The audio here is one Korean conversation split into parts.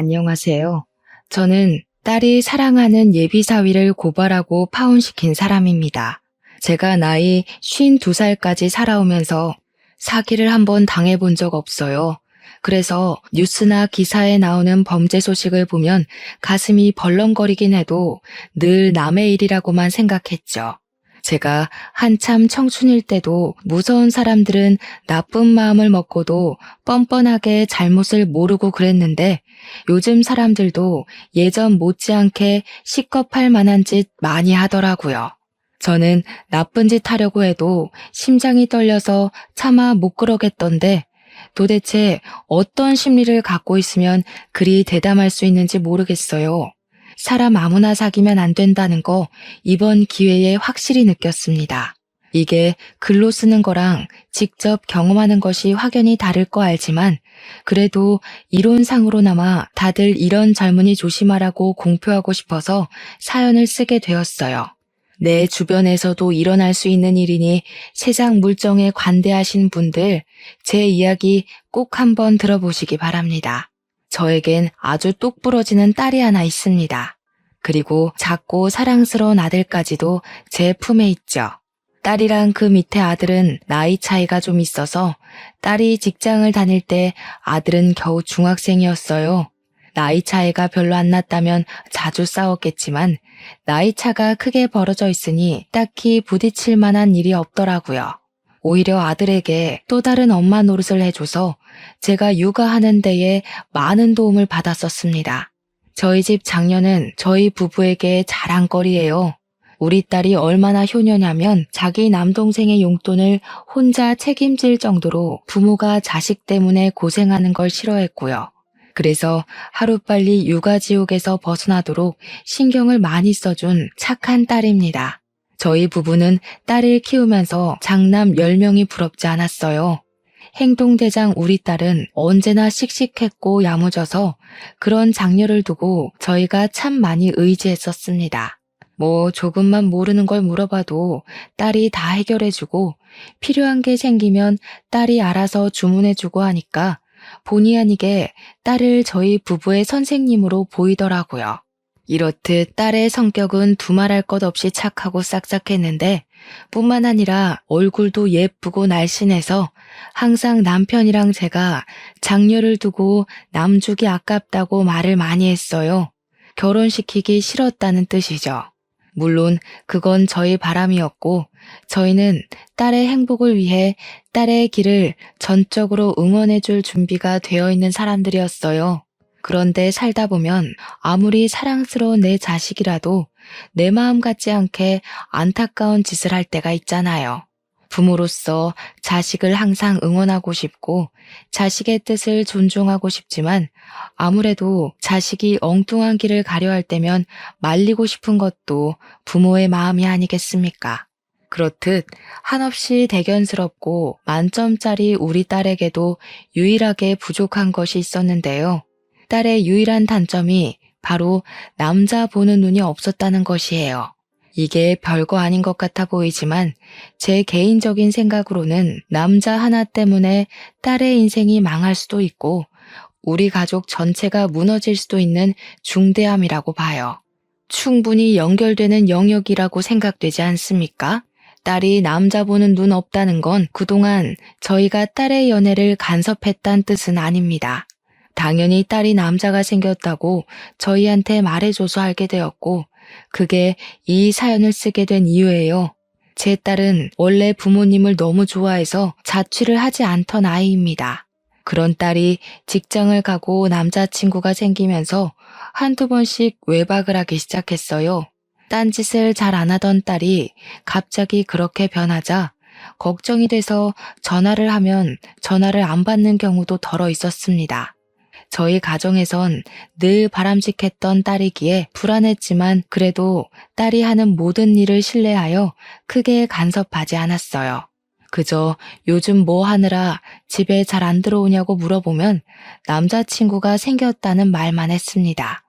안녕하세요. 저는 딸이 사랑하는 예비사위를 고발하고 파혼시킨 사람입니다. 제가 나이 52살까지 살아오면서 사기를 한번 당해본 적 없어요. 그래서 뉴스나 기사에 나오는 범죄 소식을 보면 가슴이 벌렁거리긴 해도 늘 남의 일이라고만 생각했죠. 제가 한참 청춘일 때도 무서운 사람들은 나쁜 마음을 먹고도 뻔뻔하게 잘못을 모르고 그랬는데 요즘 사람들도 예전 못지않게 시겁할 만한 짓 많이 하더라고요. 저는 나쁜 짓 하려고 해도 심장이 떨려서 차마 못 그러겠던데 도대체 어떤 심리를 갖고 있으면 그리 대담할 수 있는지 모르겠어요. 사람 아무나 사귀면 안 된다는 거 이번 기회에 확실히 느꼈습니다. 이게 글로 쓰는 거랑 직접 경험하는 것이 확연히 다를 거 알지만 그래도 이론상으로나마 다들 이런 젊은이 조심하라고 공표하고 싶어서 사연을 쓰게 되었어요. 내 주변에서도 일어날 수 있는 일이니 세상 물정에 관대하신 분들 제 이야기 꼭 한번 들어보시기 바랍니다. 저에겐 아주 똑부러지는 딸이 하나 있습니다. 그리고 작고 사랑스러운 아들까지도 제 품에 있죠. 딸이랑 그 밑에 아들은 나이 차이가 좀 있어서 딸이 직장을 다닐 때 아들은 겨우 중학생이었어요. 나이 차이가 별로 안 났다면 자주 싸웠겠지만 나이 차가 크게 벌어져 있으니 딱히 부딪힐 만한 일이 없더라고요. 오히려 아들에게 또 다른 엄마 노릇을 해줘서 제가 육아하는 데에 많은 도움을 받았었습니다. 저희 집 장녀는 저희 부부에게 자랑거리예요. 우리 딸이 얼마나 효녀냐면 자기 남동생의 용돈을 혼자 책임질 정도로 부모가 자식 때문에 고생하는 걸 싫어했고요. 그래서 하루빨리 육아지옥에서 벗어나도록 신경을 많이 써준 착한 딸입니다. 저희 부부는 딸을 키우면서 장남 10명이 부럽지 않았어요. 행동대장 우리 딸은 언제나 씩씩했고 야무져서 그런 장녀를 두고 저희가 참 많이 의지했었습니다. 조금만 모르는 걸 물어봐도 딸이 다 해결해주고 필요한 게 생기면 딸이 알아서 주문해주고 하니까 본의 아니게 딸을 저희 부부의 선생님으로 보이더라고요. 이렇듯 딸의 성격은 두말할 것 없이 착하고 싹싹했는데 뿐만 아니라 얼굴도 예쁘고 날씬해서 항상 남편이랑 제가 장녀를 두고 남주기 아깝다고 말을 많이 했어요. 결혼시키기 싫었다는 뜻이죠. 물론 그건 저희 바람이었고 저희는 딸의 행복을 위해 딸의 길을 전적으로 응원해줄 준비가 되어 있는 사람들이었어요. 그런데 살다 보면 아무리 사랑스러운 내 자식이라도 내 마음 같지 않게 안타까운 짓을 할 때가 있잖아요. 부모로서 자식을 항상 응원하고 싶고 자식의 뜻을 존중하고 싶지만 아무래도 자식이 엉뚱한 길을 가려 할 때면 말리고 싶은 것도 부모의 마음이 아니겠습니까? 그렇듯 한없이 대견스럽고 만점짜리 우리 딸에게도 유일하게 부족한 것이 있었는데요. 딸의 유일한 단점이 바로 남자 보는 눈이 없었다는 것이에요. 이게 별거 아닌 것 같아 보이지만 제 개인적인 생각으로는 남자 하나 때문에 딸의 인생이 망할 수도 있고 우리 가족 전체가 무너질 수도 있는 중대함이라고 봐요. 충분히 연결되는 영역이라고 생각되지 않습니까? 딸이 남자 보는 눈 없다는 건 그동안 저희가 딸의 연애를 간섭했다는 뜻은 아닙니다. 당연히 딸이 남자가 생겼다고 저희한테 말해줘서 알게 되었고 그게 이 사연을 쓰게 된 이유예요. 제 딸은 원래 부모님을 너무 좋아해서 자취를 하지 않던 아이입니다. 그런 딸이 직장을 가고 남자친구가 생기면서 한두 번씩 외박을 하기 시작했어요. 딴짓을 잘 안 하던 딸이 갑자기 그렇게 변하자 걱정이 돼서 전화를 하면 전화를 안 받는 경우도 덜어 있었습니다. 저희 가정에선 늘 바람직했던 딸이기에 불안했지만 그래도 딸이 하는 모든 일을 신뢰하여 크게 간섭하지 않았어요. 그저 요즘 뭐 하느라 집에 잘 안 들어오냐고 물어보면 남자친구가 생겼다는 말만 했습니다.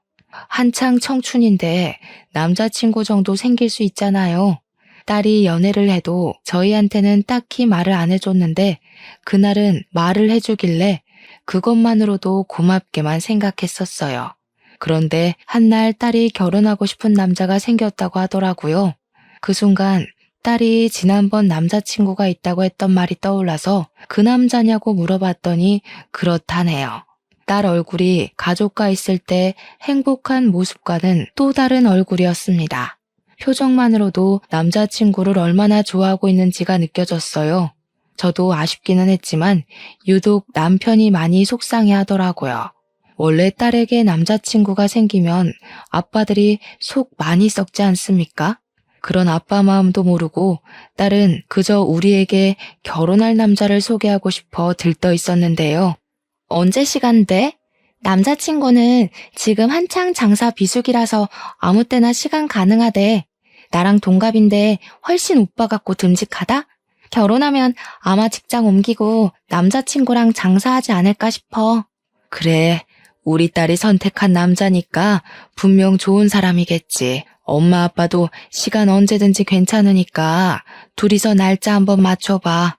한창 청춘인데 남자친구 정도 생길 수 있잖아요. 딸이 연애를 해도 저희한테는 딱히 말을 안 해줬는데 그날은 말을 해주길래 그것만으로도 고맙게만 생각했었어요. 그런데 한날 딸이 결혼하고 싶은 남자가 생겼다고 하더라고요. 그 순간 딸이 지난번 남자친구가 있다고 했던 말이 떠올라서 그 남자냐고 물어봤더니 그렇다네요. 딸 얼굴이 가족과 있을 때 행복한 모습과는 또 다른 얼굴이었습니다. 표정만으로도 남자친구를 얼마나 좋아하고 있는지가 느껴졌어요. 저도 아쉽기는 했지만 유독 남편이 많이 속상해 하더라고요. 원래 딸에게 남자친구가 생기면 아빠들이 속 많이 썩지 않습니까? 그런 아빠 마음도 모르고 딸은 그저 우리에게 결혼할 남자를 소개하고 싶어 들떠 있었는데요. 언제 시간 돼? 남자친구는 지금 한창 장사 비수기라서 아무 때나 시간 가능하대. 나랑 동갑인데 훨씬 오빠 같고 듬직하다? 결혼하면 아마 직장 옮기고 남자친구랑 장사하지 않을까 싶어. 그래, 우리 딸이 선택한 남자니까 분명 좋은 사람이겠지. 엄마 아빠도 시간 언제든지 괜찮으니까 둘이서 날짜 한번 맞춰봐.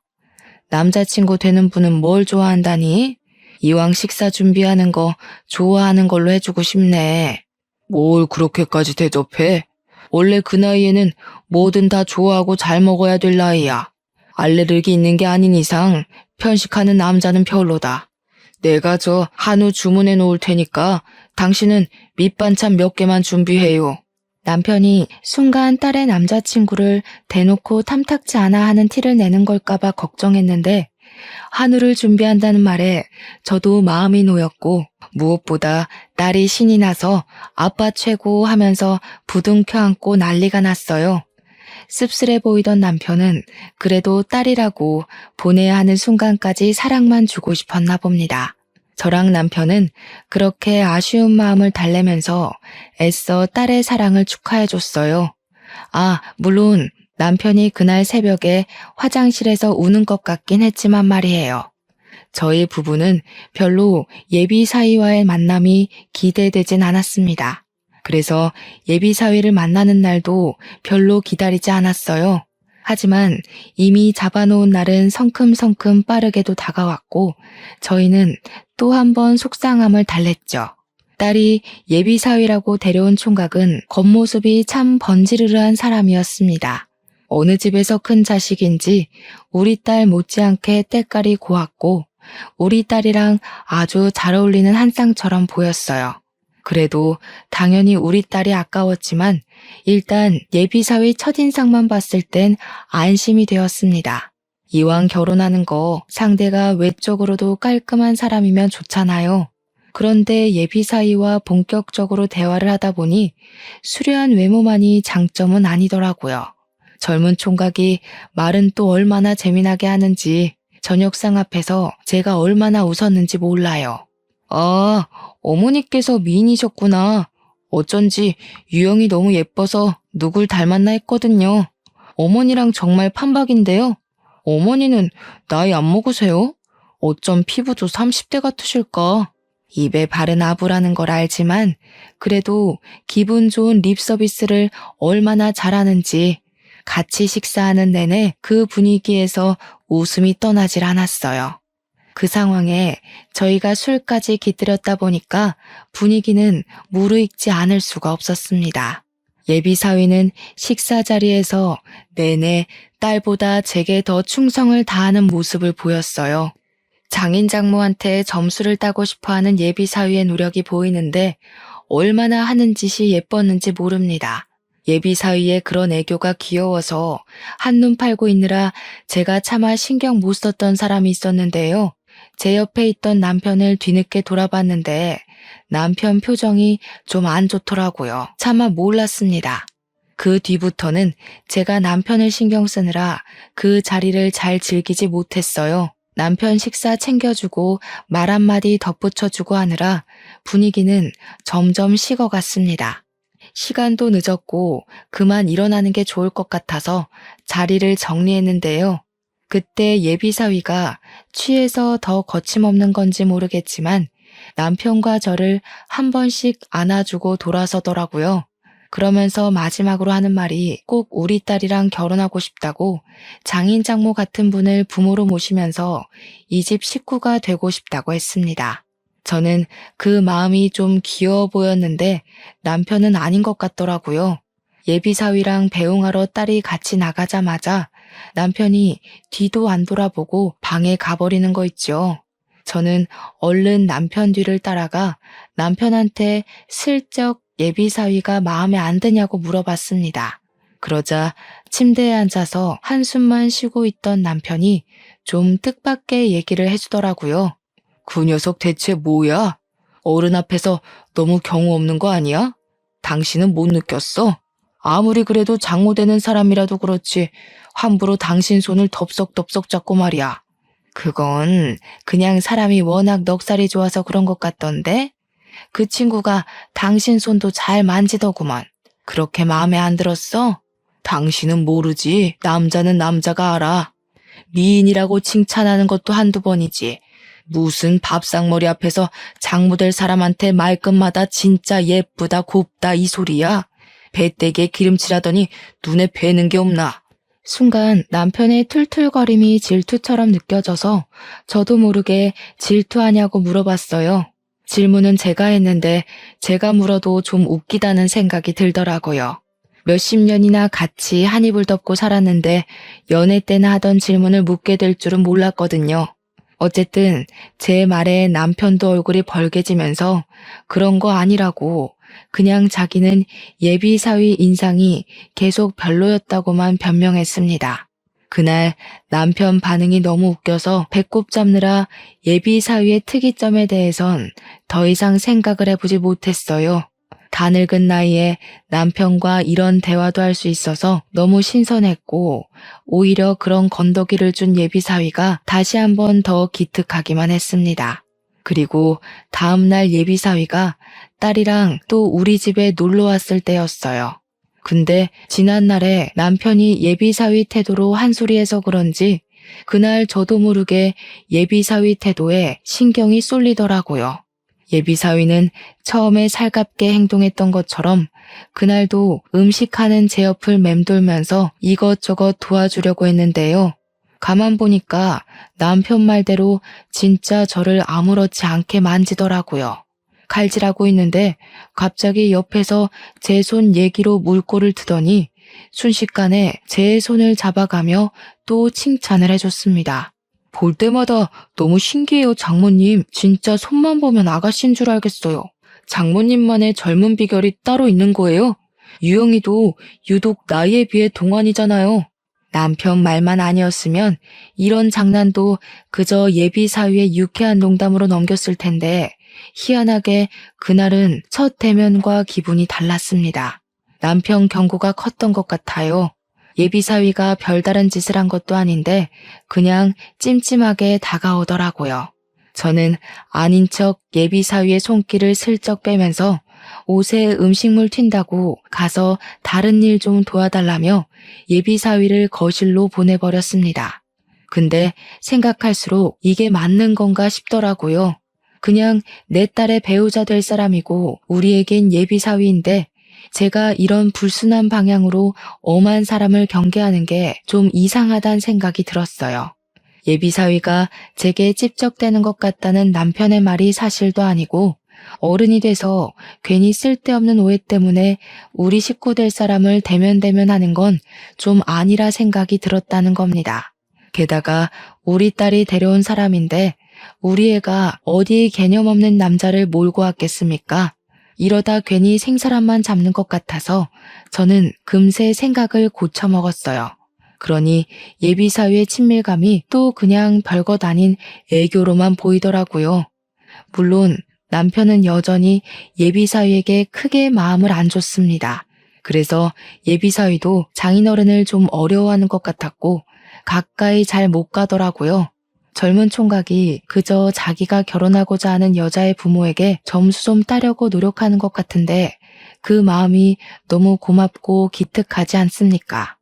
남자친구 되는 분은 뭘 좋아한다니? 이왕 식사 준비하는 거 좋아하는 걸로 해주고 싶네. 뭘 그렇게까지 대접해? 원래 그 나이에는 뭐든 다 좋아하고 잘 먹어야 될 나이야. 알레르기 있는 게 아닌 이상 편식하는 남자는 별로다. 내가 저 한우 주문해 놓을 테니까 당신은 밑반찬 몇 개만 준비해요. 남편이 순간 딸의 남자친구를 대놓고 탐탁지 않아 하는 티를 내는 걸까봐 걱정했는데 한우를 준비한다는 말에 저도 마음이 놓였고 무엇보다 딸이 신이 나서 아빠 최고 하면서 부둥켜 안고 난리가 났어요. 씁쓸해 보이던 남편은 그래도 딸이라고 보내야 하는 순간까지 사랑만 주고 싶었나 봅니다. 저랑 남편은 그렇게 아쉬운 마음을 달래면서 애써 딸의 사랑을 축하해줬어요. 물론 남편이 그날 새벽에 화장실에서 우는 것 같긴 했지만 말이에요. 저희 부부는 별로 예비 사위와의 만남이 기대되진 않았습니다. 그래서 예비 사위를 만나는 날도 별로 기다리지 않았어요. 하지만 이미 잡아놓은 날은 성큼성큼 빠르게도 다가왔고 저희는 또 한 번 속상함을 달랬죠. 딸이 예비 사위라고 데려온 총각은 겉모습이 참 번지르르한 사람이었습니다. 어느 집에서 큰 자식인지 우리 딸 못지않게 때깔이 고왔고 우리 딸이랑 아주 잘 어울리는 한 쌍처럼 보였어요. 그래도 당연히 우리 딸이 아까웠지만 일단 예비사위 첫인상만 봤을 땐 안심이 되었습니다. 이왕 결혼하는 거 상대가 외적으로도 깔끔한 사람이면 좋잖아요. 그런데 예비사위와 본격적으로 대화를 하다 보니 수려한 외모만이 장점은 아니더라고요. 젊은 총각이 말은 또 얼마나 재미나게 하는지 저녁상 앞에서 제가 얼마나 웃었는지 몰라요. 어머니께서 미인이셨구나. 어쩐지 유형이 너무 예뻐서 누굴 닮았나 했거든요. 어머니랑 정말 판박인데요. 어머니는 나이 안 먹으세요? 어쩜 피부도 30대 같으실까? 입에 바른 아부라는 걸 알지만 그래도 기분 좋은 립 서비스를 얼마나 잘하는지 같이 식사하는 내내 그 분위기에서 웃음이 떠나질 않았어요. 그 상황에 저희가 술까지 깃들였다 보니까 분위기는 무르익지 않을 수가 없었습니다. 예비사위는 식사 자리에서 내내 딸보다 제게 더 충성을 다하는 모습을 보였어요. 장인 장모한테 점수를 따고 싶어하는 예비사위의 노력이 보이는데 얼마나 하는 짓이 예뻤는지 모릅니다. 예비사위의 그런 애교가 귀여워서 한눈 팔고 있느라 제가 차마 신경 못 썼던 사람이 있었는데요. 제 옆에 있던 남편을 뒤늦게 돌아봤는데 남편 표정이 좀 안 좋더라고요. 차마 몰랐습니다. 그 뒤부터는 제가 남편을 신경 쓰느라 그 자리를 잘 즐기지 못했어요. 남편 식사 챙겨주고 말 한마디 덧붙여주고 하느라 분위기는 점점 식어갔습니다. 시간도 늦었고 그만 일어나는 게 좋을 것 같아서 자리를 정리했는데요. 그때 예비사위가 취해서 더 거침없는 건지 모르겠지만 남편과 저를 한 번씩 안아주고 돌아서더라고요. 그러면서 마지막으로 하는 말이 꼭 우리 딸이랑 결혼하고 싶다고 장인 장모 같은 분을 부모로 모시면서 이 집 식구가 되고 싶다고 했습니다. 저는 그 마음이 좀 귀여워 보였는데 남편은 아닌 것 같더라고요. 예비사위랑 배웅하러 딸이 같이 나가자마자 남편이 뒤도 안 돌아보고 방에 가버리는 거 있죠. 저는 얼른 남편 뒤를 따라가 남편한테 슬쩍 예비사위가 마음에 안 드냐고 물어봤습니다. 그러자 침대에 앉아서 한숨만 쉬고 있던 남편이 좀 뜻밖의 얘기를 해주더라고요. 그 녀석 대체 뭐야? 어른 앞에서 너무 경우 없는 거 아니야? 당신은 못 느꼈어? 아무리 그래도 장모되는 사람이라도 그렇지 함부로 당신 손을 덥석덥석 잡고 말이야. 그건 그냥 사람이 워낙 넉살이 좋아서 그런 것 같던데? 그 친구가 당신 손도 잘 만지더구먼. 그렇게 마음에 안 들었어? 당신은 모르지. 남자는 남자가 알아. 미인이라고 칭찬하는 것도 한두 번이지. 무슨 밥상머리 앞에서 장모될 사람한테 말끝마다 진짜 예쁘다 곱다 이 소리야. 배때기에 기름칠하더니 눈에 뵈는 게 없나. 순간 남편의 툴툴거림이 질투처럼 느껴져서 저도 모르게 질투하냐고 물어봤어요. 질문은 제가 했는데 제가 물어도 좀 웃기다는 생각이 들더라고요. 몇십 년이나 같이 한 이불 덮고 살았는데 연애 때나 하던 질문을 묻게 될 줄은 몰랐거든요. 어쨌든 제 말에 남편도 얼굴이 벌개지면서 그런 거 아니라고 그냥 자기는 예비사위 인상이 계속 별로였다고만 변명했습니다. 그날 남편 반응이 너무 웃겨서 배꼽 잡느라 예비사위의 특이점에 대해선 더 이상 생각을 해보지 못했어요. 다 늙은 나이에 남편과 이런 대화도 할 수 있어서 너무 신선했고 오히려 그런 건더기를 준 예비사위가 다시 한번 더 기특하기만 했습니다. 그리고 다음날 예비사위가 딸이랑 또 우리 집에 놀러 왔을 때였어요. 근데 지난날에 남편이 예비사위 태도로 한 소리해서 그런지 그날 저도 모르게 예비사위 태도에 신경이 쏠리더라고요. 예비사위는 처음에 살갑게 행동했던 것처럼 그날도 음식하는 제 옆을 맴돌면서 이것저것 도와주려고 했는데요. 가만 보니까 남편 말대로 진짜 저를 아무렇지 않게 만지더라고요. 칼질하고 있는데 갑자기 옆에서 제 손 얘기로 물꼬를 트더니 순식간에 제 손을 잡아가며 또 칭찬을 해줬습니다. 볼 때마다 너무 신기해요, 장모님. 진짜 손만 보면 아가씨인 줄 알겠어요. 장모님만의 젊은 비결이 따로 있는 거예요? 유영이도 유독 나이에 비해 동안이잖아요. 남편 말만 아니었으면 이런 장난도 그저 예비사위의 유쾌한 농담으로 넘겼을 텐데 희한하게 그날은 첫 대면과 기분이 달랐습니다. 남편 경고가 컸던 것 같아요. 예비사위가 별다른 짓을 한 것도 아닌데 그냥 찜찜하게 다가오더라고요. 저는 아닌 척 예비사위의 손길을 슬쩍 빼면서 옷에 음식물 튄다고 가서 다른 일 좀 도와달라며 예비사위를 거실로 보내버렸습니다. 근데 생각할수록 이게 맞는 건가 싶더라고요. 그냥 내 딸의 배우자 될 사람이고 우리에겐 예비사위인데 제가 이런 불순한 방향으로 엄한 사람을 경계하는 게 좀 이상하다는 생각이 들었어요. 예비사위가 제게 찝적대는 것 같다는 남편의 말이 사실도 아니고 어른이 돼서 괜히 쓸데없는 오해 때문에 우리 식구 될 사람을 대면대면하는 건 좀 아니라 생각이 들었다는 겁니다. 게다가 우리 딸이 데려온 사람인데 우리 애가 어디 개념 없는 남자를 몰고 왔겠습니까? 이러다 괜히 생사람만 잡는 것 같아서 저는 금세 생각을 고쳐먹었어요. 그러니 예비사위의 친밀감이 또 그냥 별것 아닌 애교로만 보이더라고요. 물론 남편은 여전히 예비사위에게 크게 마음을 안 줬습니다. 그래서 예비사위도 장인어른을 좀 어려워하는 것 같았고 가까이 잘 못 가더라고요. 젊은 총각이 그저 자기가 결혼하고자 하는 여자의 부모에게 점수 좀 따려고 노력하는 것 같은데 그 마음이 너무 고맙고 기특하지 않습니까?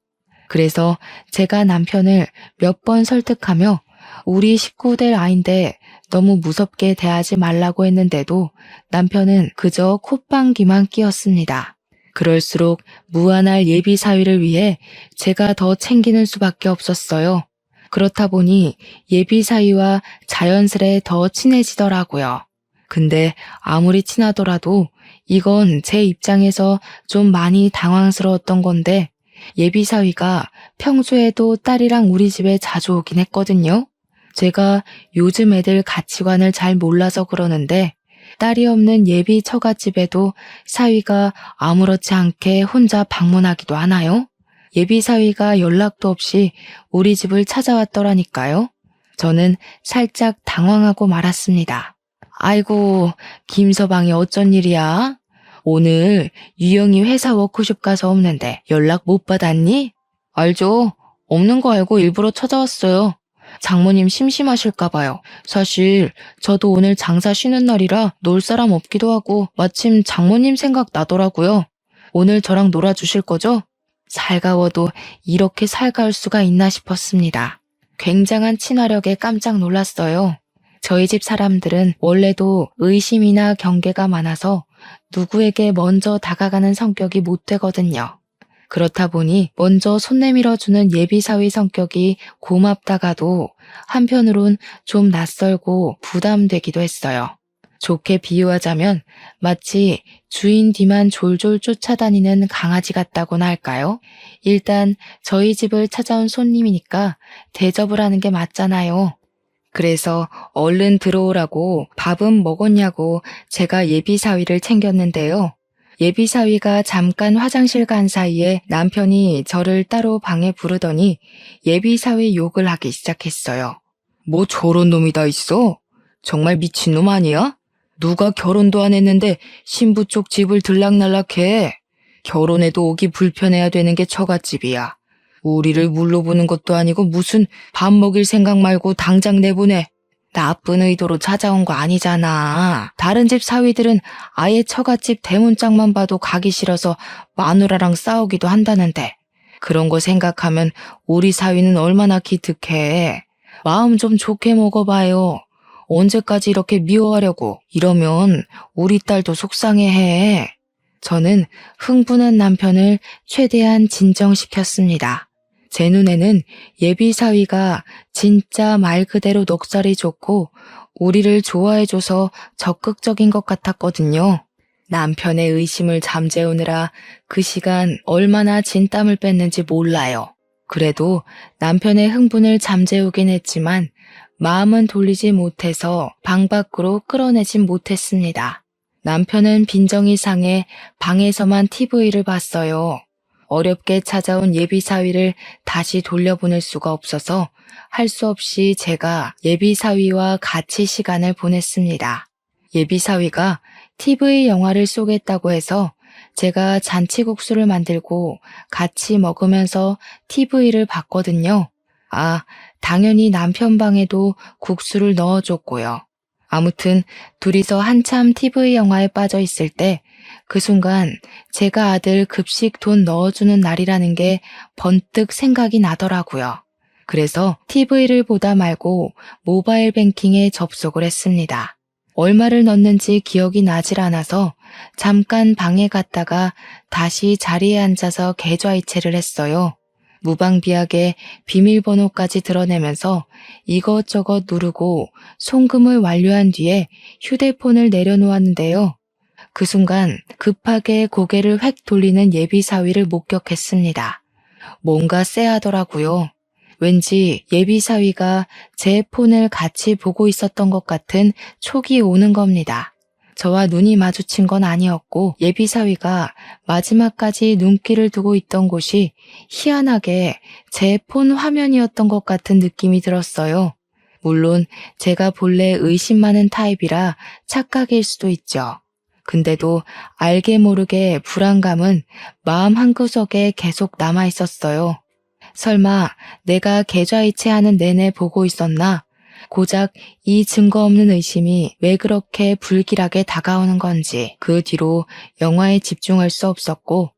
그래서 제가 남편을 몇 번 설득하며 우리 식구 될 아인데 너무 무섭게 대하지 말라고 했는데도 남편은 그저 콧방귀만 뀌었습니다. 그럴수록 무한할 예비 사위를 위해 제가 더 챙기는 수밖에 없었어요. 그렇다 보니 예비 사위와 자연스레 더 친해지더라고요. 근데 아무리 친하더라도 이건 제 입장에서 좀 많이 당황스러웠던 건데 예비 사위가 평소에도 딸이랑 우리 집에 자주 오긴 했거든요. 제가 요즘 애들 가치관을 잘 몰라서 그러는데 딸이 없는 예비 처갓집에도 사위가 아무렇지 않게 혼자 방문하기도 하나요? 예비 사위가 연락도 없이 우리 집을 찾아왔더라니까요. 저는 살짝 당황하고 말았습니다. 아이고, 김서방이 어쩐 일이야? 오늘 유영이 회사 워크숍 가서 없는데 연락 못 받았니? 알죠. 없는 거 알고 일부러 찾아왔어요. 장모님 심심하실까 봐요. 사실 저도 오늘 장사 쉬는 날이라 놀 사람 없기도 하고 마침 장모님 생각 나더라고요. 오늘 저랑 놀아주실 거죠? 살가워도 이렇게 살가울 수가 있나 싶었습니다. 굉장한 친화력에 깜짝 놀랐어요. 저희 집 사람들은 원래도 의심이나 경계가 많아서 누구에게 먼저 다가가는 성격이 못 되거든요. 그렇다 보니 먼저 손 내밀어주는 예비사위 성격이 고맙다가도 한편으론 좀 낯설고 부담되기도 했어요. 좋게 비유하자면 마치 주인 뒤만 졸졸 쫓아다니는 강아지 같다고나 할까요? 일단 저희 집을 찾아온 손님이니까 대접을 하는 게 맞잖아요. 그래서 얼른 들어오라고 밥은 먹었냐고 제가 예비사위를 챙겼는데요. 예비사위가 잠깐 화장실 간 사이에 남편이 저를 따로 방에 부르더니 예비사위 욕을 하기 시작했어요. 뭐 저런 놈이 다 있어? 정말 미친놈 아니야? 누가 결혼도 안 했는데 신부 쪽 집을 들락날락해. 결혼해도 오기 불편해야 되는 게 처갓집이야. 우리를 물로 보는 것도 아니고 무슨 밥 먹일 생각 말고 당장 내보내. 나쁜 의도로 찾아온 거 아니잖아. 다른 집 사위들은 아예 처갓집 대문짝만 봐도 가기 싫어서 마누라랑 싸우기도 한다는데 그런 거 생각하면 우리 사위는 얼마나 기특해. 마음 좀 좋게 먹어봐요. 언제까지 이렇게 미워하려고. 이러면 우리 딸도 속상해해. 저는 흥분한 남편을 최대한 진정시켰습니다. 제 눈에는 예비 사위가 진짜 말 그대로 넉살이 좋고 우리를 좋아해줘서 적극적인 것 같았거든요. 남편의 의심을 잠재우느라 그 시간 얼마나 진땀을 뺐는지 몰라요. 그래도 남편의 흥분을 잠재우긴 했지만 마음은 돌리지 못해서 방 밖으로 끌어내진 못했습니다. 남편은 빈정이 상해 방에서만 TV를 봤어요. 어렵게 찾아온 예비사위를 다시 돌려보낼 수가 없어서 할 수 없이 제가 예비사위와 같이 시간을 보냈습니다. 예비사위가 TV 영화를 쏘겠다고 해서 제가 잔치국수를 만들고 같이 먹으면서 TV를 봤거든요. 당연히 남편 방에도 국수를 넣어줬고요. 아무튼 둘이서 한참 TV 영화에 빠져 있을 때 그 순간 제가 아들 급식 돈 넣어주는 날이라는 게 번뜩 생각이 나더라고요. 그래서 TV를 보다 말고 모바일 뱅킹에 접속을 했습니다. 얼마를 넣었는지 기억이 나질 않아서 잠깐 방에 갔다가 다시 자리에 앉아서 계좌이체를 했어요. 무방비하게 비밀번호까지 드러내면서 이것저것 누르고 송금을 완료한 뒤에 휴대폰을 내려놓았는데요. 그 순간 급하게 고개를 획 돌리는 예비사위를 목격했습니다. 뭔가 쎄하더라고요. 왠지 예비사위가 제 폰을 같이 보고 있었던 것 같은 촉이 오는 겁니다. 저와 눈이 마주친 건 아니었고 예비사위가 마지막까지 눈길을 두고 있던 곳이 희한하게 제 폰 화면이었던 것 같은 느낌이 들었어요. 물론 제가 본래 의심 많은 타입이라 착각일 수도 있죠. 근데도 알게 모르게 불안감은 마음 한구석에 계속 남아 있었어요. 설마 내가 계좌이체하는 내내 보고 있었나? 고작 이 증거 없는 의심이 왜 그렇게 불길하게 다가오는 건지 그 뒤로 영화에 집중할 수 없었고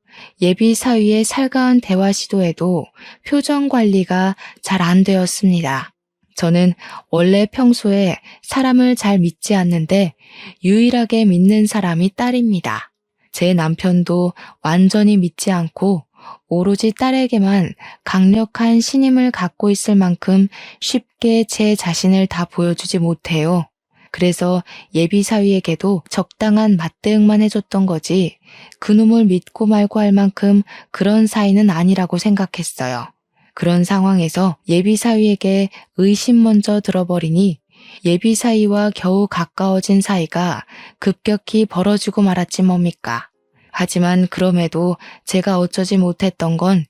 예비 사위의 살가운 대화 시도에도 표정 관리가 잘 안 되었습니다. 저는 원래 평소에 사람을 잘 믿지 않는데 유일하게 믿는 사람이 딸입니다. 제 남편도 완전히 믿지 않고 오로지 딸에게만 강력한 신임을 갖고 있을 만큼 쉽게 제 자신을 다 보여주지 못해요. 그래서 예비 사위에게도 적당한 맞대응만 해줬던 거지 그놈을 믿고 말고 할 만큼 그런 사이는 아니라고 생각했어요. 그런 상황에서 예비 사위에게 의심 먼저 들어버리니 예비 사위와 겨우 가까워진 사이가 급격히 벌어지고 말았지 뭡니까. 하지만 그럼에도 제가 어쩌지 못했던 건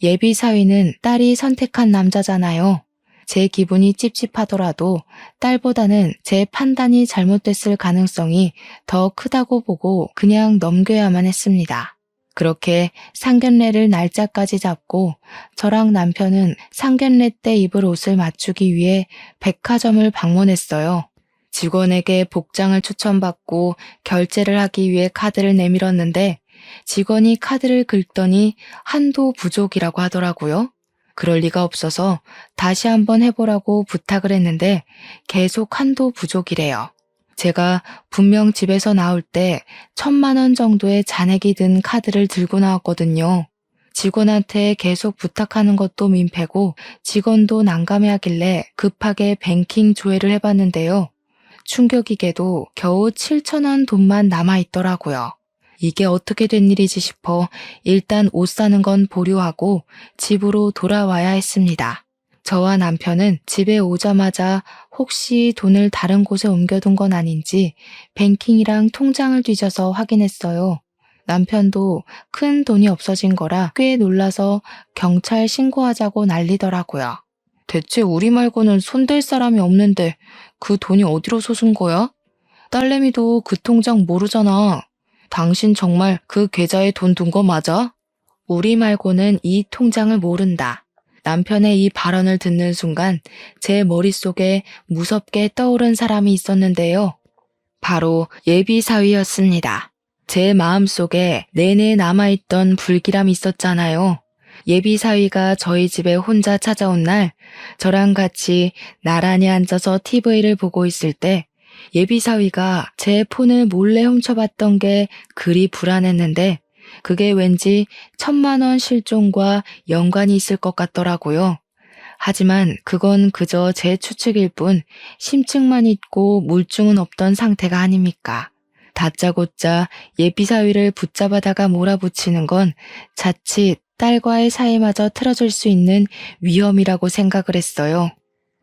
예비 사위는 딸이 선택한 남자잖아요. 제 기분이 찝찝하더라도 딸보다는 제 판단이 잘못됐을 가능성이 더 크다고 보고 그냥 넘겨야만 했습니다. 그렇게 상견례를 날짜까지 잡고 저랑 남편은 상견례 때 입을 옷을 맞추기 위해 백화점을 방문했어요. 직원에게 복장을 추천받고 결제를 하기 위해 카드를 내밀었는데 직원이 카드를 긁더니 한도 부족이라고 하더라고요. 그럴 리가 없어서 다시 한번 해보라고 부탁을 했는데 계속 한도 부족이래요. 제가 분명 집에서 나올 때 1,000만 원 정도의 잔액이 든 카드를 들고 나왔거든요. 직원한테 계속 부탁하는 것도 민폐고 직원도 난감해하길래 급하게 뱅킹 조회를 해봤는데요. 충격이게도 겨우 7,000원 돈만 남아있더라고요. 이게 어떻게 된 일이지 싶어 일단 옷 사는 건 보류하고 집으로 돌아와야 했습니다. 저와 남편은 집에 오자마자 혹시 돈을 다른 곳에 옮겨둔 건 아닌지 뱅킹이랑 통장을 뒤져서 확인했어요. 남편도 큰 돈이 없어진 거라 꽤 놀라서 경찰 신고하자고 난리더라고요. 대체 우리 말고는 손댈 사람이 없는데 그 돈이 어디로 솟은 거야? 딸내미도 그 통장 모르잖아. 당신 정말 그 계좌에 돈 둔 거 맞아? 우리 말고는 이 통장을 모른다. 남편의 이 발언을 듣는 순간 제 머릿속에 무섭게 떠오른 사람이 있었는데요. 바로 예비 사위였습니다. 제 마음속에 내내 남아있던 불길함이 있었잖아요. 예비 사위가 저희 집에 혼자 찾아온 날 저랑 같이 나란히 앉아서 TV를 보고 있을 때 예비 사위가 제 폰을 몰래 훔쳐봤던 게 그리 불안했는데 그게 왠지 1,000만 원 실종과 연관이 있을 것 같더라고요. 하지만 그건 그저 제 추측일 뿐 심증만 있고 물증은 없던 상태가 아닙니까? 다짜고짜 예비 사위를 붙잡아다가 몰아붙이는 건 자칫 딸과의 사이마저 틀어질 수 있는 위험이라고 생각을 했어요.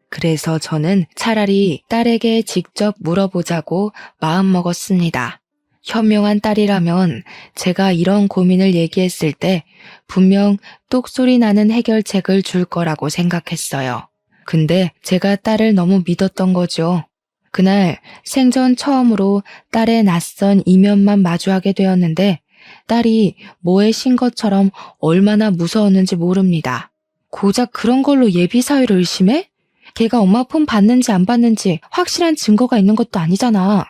그래서 저는 차라리 딸에게 직접 물어보자고 마음먹었습니다. 현명한 딸이라면 제가 이런 고민을 얘기했을 때 분명 똑소리 나는 해결책을 줄 거라고 생각했어요. 근데 제가 딸을 너무 믿었던 거죠. 그날 생전 처음으로 딸의 낯선 이면만 마주하게 되었는데 딸이 뭐에 신 것처럼 얼마나 무서웠는지 모릅니다. 고작 그런 걸로 예비 사위를 의심해? 걔가 엄마 폰 받는지 안 받는지 확실한 증거가 있는 것도 아니잖아.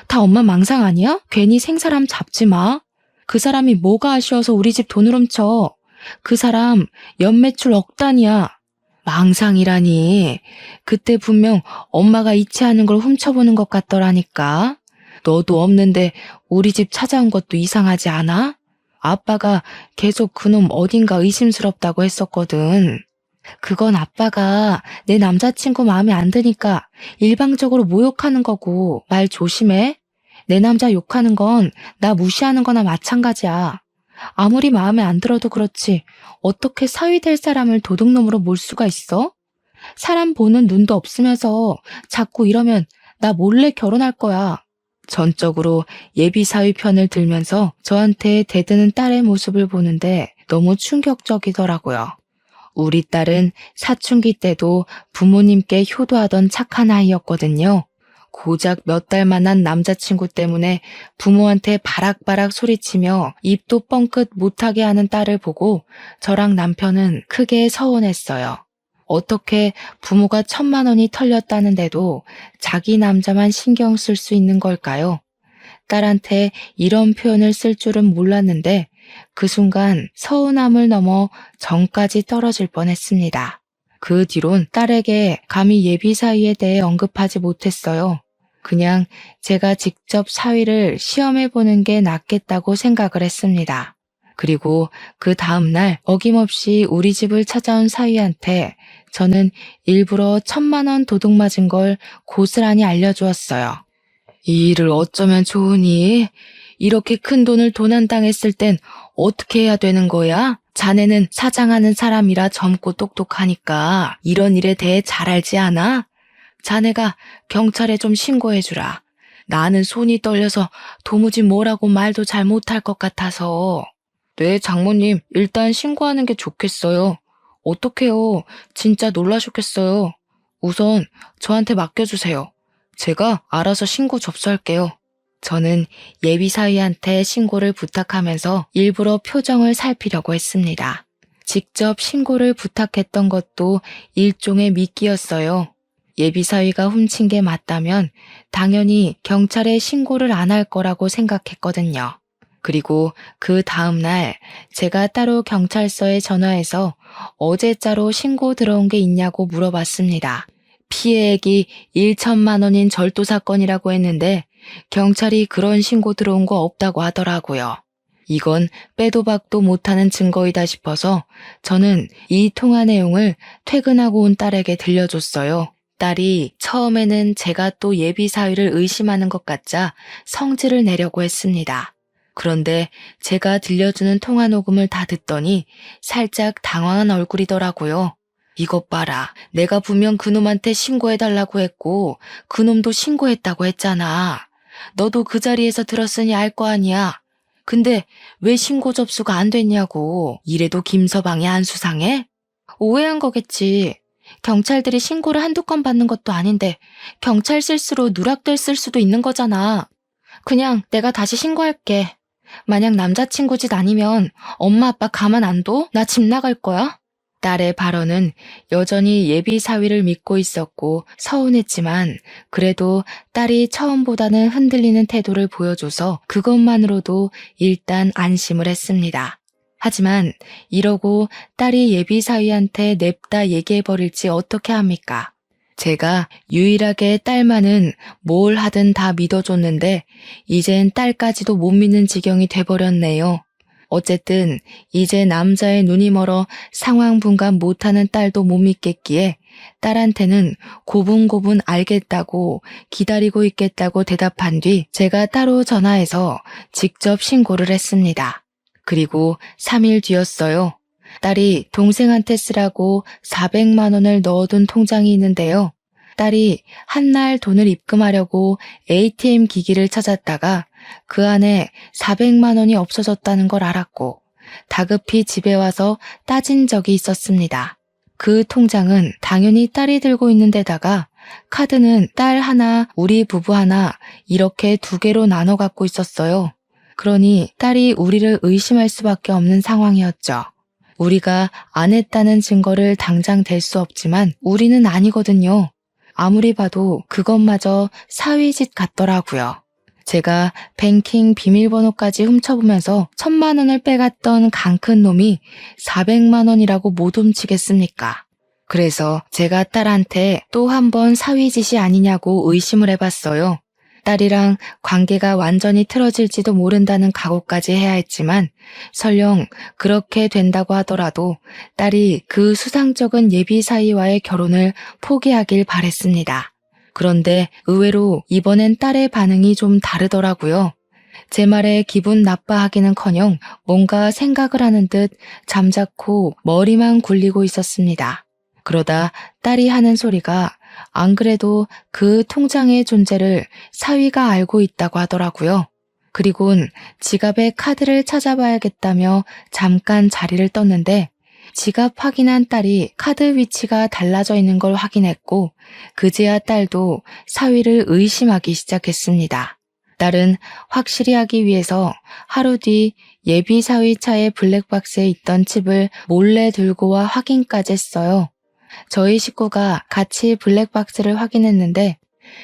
다 엄마 망상 아니야? 괜히 생사람 잡지 마. 그 사람이 뭐가 아쉬워서 우리 집 돈을 훔쳐. 그 사람 연매출 억 단위야. 망상이라니. 그때 분명 엄마가 이체하는 걸 훔쳐보는 것 같더라니까. 너도 없는데 우리 집 찾아온 것도 이상하지 않아? 아빠가 계속 그놈 어딘가 의심스럽다고 했었거든. 그건 아빠가 내 남자친구 마음에 안 드니까 일방적으로 모욕하는 거고 말 조심해. 내 남자 욕하는 건 나 무시하는 거나 마찬가지야. 아무리 마음에 안 들어도 그렇지 어떻게 사위 될 사람을 도둑놈으로 몰 수가 있어? 사람 보는 눈도 없으면서 자꾸 이러면 나 몰래 결혼할 거야. 전적으로 예비 사위 편을 들면서 저한테 대드는 딸의 모습을 보는데 너무 충격적이더라고요. 우리 딸은 사춘기 때도 부모님께 효도하던 착한 아이였거든요. 고작 몇 달 만난 남자친구 때문에 부모한테 바락바락 소리치며 입도 뻥끗 못하게 하는 딸을 보고 저랑 남편은 크게 서운했어요. 어떻게 부모가 1,000만 원이 털렸다는데도 자기 남자만 신경 쓸 수 있는 걸까요? 딸한테 이런 표현을 쓸 줄은 몰랐는데 그 순간 서운함을 넘어 정까지 떨어질 뻔했습니다. 그 뒤론 딸에게 감히 예비 사위에 대해 언급하지 못했어요. 그냥 제가 직접 사위를 시험해 보는 게 낫겠다고 생각을 했습니다. 그리고 그 다음날 어김없이 우리 집을 찾아온 사위한테 저는 일부러 1,000만 원 도둑 맞은 걸 고스란히 알려주었어요. 이 일을 어쩌면 좋으니? 이렇게 큰 돈을 도난당했을 땐 어떻게 해야 되는 거야? 자네는 사장하는 사람이라 젊고 똑똑하니까 이런 일에 대해 잘 알지 않아? 자네가 경찰에 좀 신고해주라. 나는 손이 떨려서 도무지 뭐라고 말도 잘 못할 것 같아서. 네, 장모님, 일단 신고하는 게 좋겠어요. 어떡해요. 진짜 놀라셨겠어요. 우선 저한테 맡겨주세요. 제가 알아서 신고 접수할게요. 저는 예비사위한테 신고를 부탁하면서 일부러 표정을 살피려고 했습니다. 직접 신고를 부탁했던 것도 일종의 미끼였어요. 예비사위가 훔친 게 맞다면 당연히 경찰에 신고를 안 할 거라고 생각했거든요. 그리고 그 다음날 제가 따로 경찰서에 전화해서 어제자로 신고 들어온 게 있냐고 물어봤습니다. 피해액이 1,000만 원인 절도 사건이라고 했는데 경찰이 그런 신고 들어온 거 없다고 하더라고요. 이건 빼도 박도 못하는 증거이다 싶어서 저는 이 통화 내용을 퇴근하고 온 딸에게 들려줬어요. 딸이 처음에는 제가 또 예비 사위를 의심하는 것 같자 성질을 내려고 했습니다. 그런데 제가 들려주는 통화 녹음을 다 듣더니 살짝 당황한 얼굴이더라고요. 이것 봐라. 내가 분명 그놈한테 신고해달라고 했고 그놈도 신고했다고 했잖아. 너도 그 자리에서 들었으니 알 거 아니야. 근데 왜 신고 접수가 안 됐냐고. 이래도 김서방이 안 수상해? 오해한 거겠지. 경찰들이 신고를 한두 건 받는 것도 아닌데 경찰 실수로 누락됐을 수도 있는 거잖아. 그냥 내가 다시 신고할게. 만약 남자친구 짓 아니면 엄마 아빠 가만 안 둬? 나 집 나갈 거야. 딸의 발언은 여전히 예비 사위를 믿고 있었고 서운했지만 그래도 딸이 처음보다는 흔들리는 태도를 보여줘서 그것만으로도 일단 안심을 했습니다. 하지만 이러고 딸이 예비 사위한테 냅다 얘기해버릴지 어떻게 합니까? 제가 유일하게 딸만은 뭘 하든 다 믿어줬는데 이젠 딸까지도 못 믿는 지경이 돼버렸네요. 어쨌든 이제 남자의 눈이 멀어 상황 분간 못하는 딸도 못 믿겠기에 딸한테는 고분고분 알겠다고 기다리고 있겠다고 대답한 뒤 제가 따로 전화해서 직접 신고를 했습니다. 그리고 3일 뒤였어요. 딸이 동생한테 쓰라고 400만 원을 넣어둔 통장이 있는데요. 딸이 한날 돈을 입금하려고 ATM 기기를 찾았다가 그 안에 400만 원이 없어졌다는 걸 알았고 다급히 집에 와서 따진 적이 있었습니다. 그 통장은 당연히 딸이 들고 있는 데다가 카드는 딸 하나, 우리 부부 하나 이렇게 2개로 나눠 갖고 있었어요. 그러니 딸이 우리를 의심할 수밖에 없는 상황이었죠. 우리가 안 했다는 증거를 당장 댈 수 없지만 우리는 아니거든요. 아무리 봐도 그것마저 사위짓 같더라고요. 제가 뱅킹 비밀번호까지 훔쳐보면서 1,000만 원을 빼갔던 강 큰 놈이 400만 원이라고 못 훔치겠습니까? 그래서 제가 딸한테 또 한 번 사위짓이 아니냐고 의심을 해봤어요. 딸이랑 관계가 완전히 틀어질지도 모른다는 각오까지 해야 했지만 설령 그렇게 된다고 하더라도 딸이 그 수상쩍은 예비 사위와의 결혼을 포기하길 바랬습니다. 그런데 의외로 이번엔 딸의 반응이 좀 다르더라고요. 제 말에 기분 나빠하기는커녕 뭔가 생각을 하는 듯 잠자코 머리만 굴리고 있었습니다. 그러다 딸이 하는 소리가 안 그래도 그 통장의 존재를 사위가 알고 있다고 하더라고요. 그리곤 지갑에 카드를 찾아봐야겠다며 잠깐 자리를 떴는데 지갑 확인한 딸이 카드 위치가 달라져 있는 걸 확인했고 그제야 딸도 사위를 의심하기 시작했습니다. 딸은 확실히 하기 위해서 하루 뒤 예비 사위 차의 블랙박스에 있던 칩을 몰래 들고 와 확인까지 했어요. 저희 식구가 같이 블랙박스를 확인했는데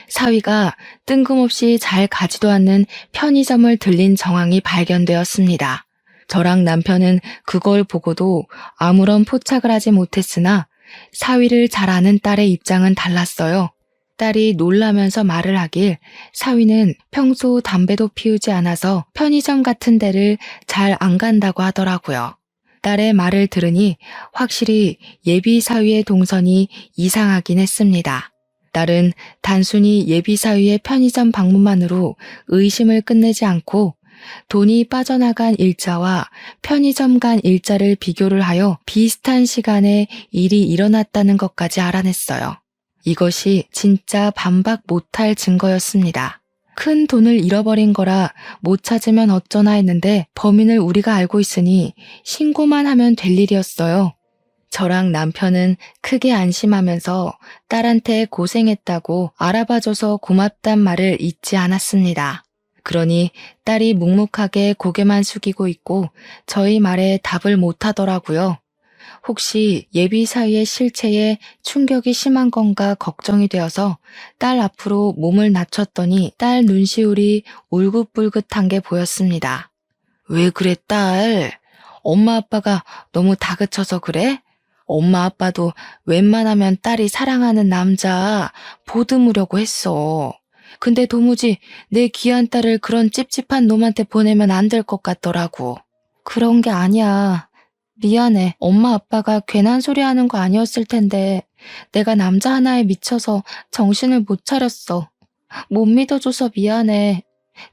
사위가 뜬금없이 잘 가지도 않는 편의점을 들린 정황이 발견되었습니다. 저랑 남편은 그걸 보고도 아무런 포착을 하지 못했으나 사위를 잘 아는 딸의 입장은 달랐어요. 딸이 놀라면서 말을 하길 사위는 평소 담배도 피우지 않아서 편의점 같은 데를 잘 안 간다고 하더라고요. 딸의 말을 들으니 확실히 예비 사위의 동선이 이상하긴 했습니다. 딸은 단순히 예비 사위의 편의점 방문만으로 의심을 끝내지 않고 돈이 빠져나간 일자와 편의점 간 일자를 비교를 하여 비슷한 시간에 일이 일어났다는 것까지 알아냈어요. 이것이 진짜 반박 못할 증거였습니다. 큰 돈을 잃어버린 거라 못 찾으면 어쩌나 했는데 범인을 우리가 알고 있으니 신고만 하면 될 일이었어요. 저랑 남편은 크게 안심하면서 딸한테 고생했다고 알아봐줘서 고맙단 말을 잊지 않았습니다. 그러니 딸이 묵묵하게 고개만 숙이고 있고 저희 말에 답을 못하더라고요. 혹시 예비 사위의 실체에 충격이 심한 건가 걱정이 되어서 딸 앞으로 몸을 낮췄더니 딸 눈시울이 울긋불긋한 게 보였습니다. 왜 그래, 딸? 엄마 아빠가 너무 다그쳐서 그래? 엄마 아빠도 웬만하면 딸이 사랑하는 남자 보듬으려고 했어. 근데 도무지 내 귀한 딸을 그런 찝찝한 놈한테 보내면 안 될 것 같더라고. 그런 게 아니야. 미안해. 엄마 아빠가 괜한 소리 하는 거 아니었을 텐데 내가 남자 하나에 미쳐서 정신을 못 차렸어. 못 믿어줘서 미안해.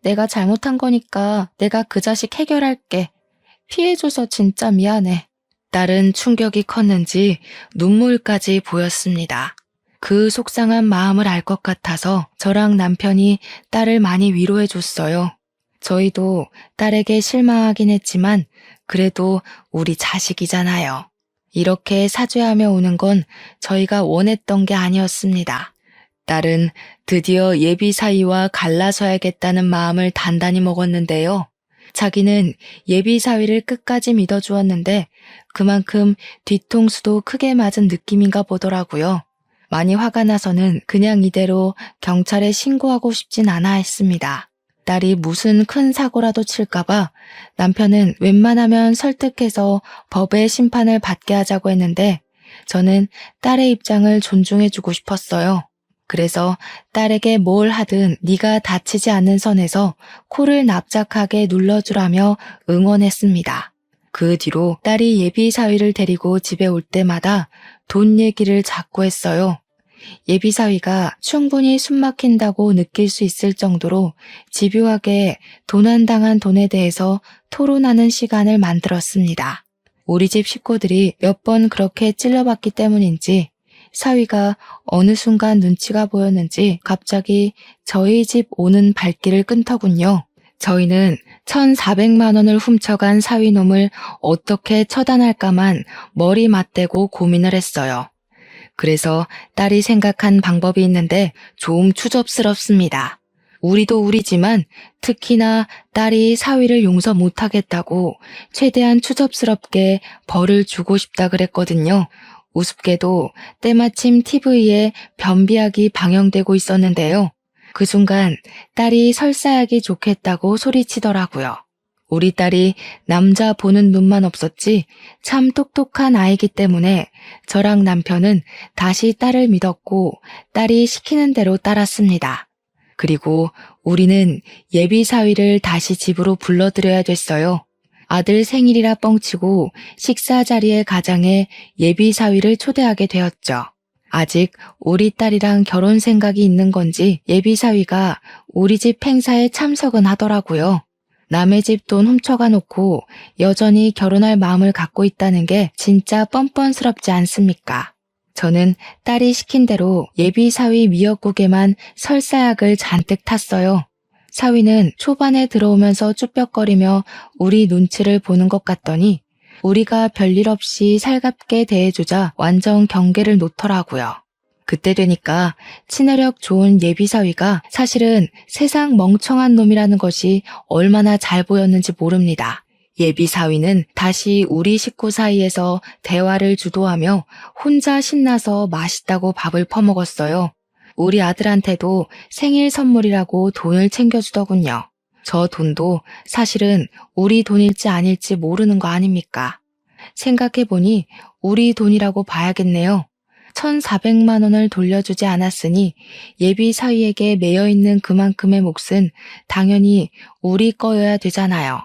내가 잘못한 거니까 내가 그 자식 해결할게. 피해줘서 진짜 미안해. 딸은 충격이 컸는지 눈물까지 보였습니다. 그 속상한 마음을 알 것 같아서 저랑 남편이 딸을 많이 위로해줬어요. 저희도 딸에게 실망하긴 했지만 그래도 우리 자식이잖아요. 이렇게 사죄하며 오는 건 저희가 원했던 게 아니었습니다. 딸은 드디어 예비 사위와 갈라서야겠다는 마음을 단단히 먹었는데요. 자기는 예비 사위를 끝까지 믿어주었는데 그만큼 뒤통수도 크게 맞은 느낌인가 보더라고요. 많이 화가 나서는 그냥 이대로 경찰에 신고하고 싶진 않아 했습니다. 딸이 무슨 큰 사고라도 칠까봐 남편은 웬만하면 설득해서 법의 심판을 받게 하자고 했는데 저는 딸의 입장을 존중해주고 싶었어요. 그래서 딸에게 뭘 하든 네가 다치지 않는 선에서 코를 납작하게 눌러주라며 응원했습니다. 그 뒤로 딸이 예비 사위를 데리고 집에 올 때마다 돈 얘기를 자꾸 했어요. 예비 사위가 충분히 숨막힌다고 느낄 수 있을 정도로 집요하게 도난당한 돈에 대해서 토론하는 시간을 만들었습니다. 우리 집 식구들이 몇 번 그렇게 찔러봤기 때문인지 사위가 어느 순간 눈치가 보였는지 갑자기 저희 집 오는 발길을 끊더군요. 저희는 1,400만 원을 훔쳐간 사위놈을 어떻게 처단할까만 머리 맞대고 고민을 했어요. 그래서 딸이 생각한 방법이 있는데 좀 추접스럽습니다. 우리도 우리지만 특히나 딸이 사위를 용서 못하겠다고 최대한 추접스럽게 벌을 주고 싶다 그랬거든요. 우습게도 때마침 TV에 변비약이 방영되고 있었는데요. 그 순간 딸이 설사하기 좋겠다고 소리치더라고요. 우리 딸이 남자 보는 눈만 없었지 참 똑똑한 아이기 때문에 저랑 남편은 다시 딸을 믿었고 딸이 시키는 대로 따랐습니다. 그리고 우리는 예비 사위를 다시 집으로 불러들여야 됐어요. 아들 생일이라 뻥치고 식사 자리에 가장해 예비 사위를 초대하게 되었죠. 아직 우리 딸이랑 결혼 생각이 있는 건지 예비 사위가 우리 집 행사에 참석은 하더라고요. 남의 집 돈 훔쳐가 놓고 여전히 결혼할 마음을 갖고 있다는 게 진짜 뻔뻔스럽지 않습니까? 저는 딸이 시킨 대로 예비 사위 미역국에만 설사약을 잔뜩 탔어요. 사위는 초반에 들어오면서 쭈뼛거리며 우리 눈치를 보는 것 같더니 우리가 별일 없이 살갑게 대해주자 완전 경계를 놓더라고요. 그때 되니까 친화력 좋은 예비 사위가 사실은 세상 멍청한 놈이라는 것이 얼마나 잘 보였는지 모릅니다. 예비 사위는 다시 우리 식구 사이에서 대화를 주도하며 혼자 신나서 맛있다고 밥을 퍼먹었어요. 우리 아들한테도 생일 선물이라고 돈을 챙겨주더군요. 저 돈도 사실은 우리 돈일지 아닐지 모르는 거 아닙니까? 생각해보니 우리 돈이라고 봐야겠네요. 1,400만 원을 돌려주지 않았으니 예비 사위에게 매여있는 그만큼의 몫은 당연히 우리 거여야 되잖아요.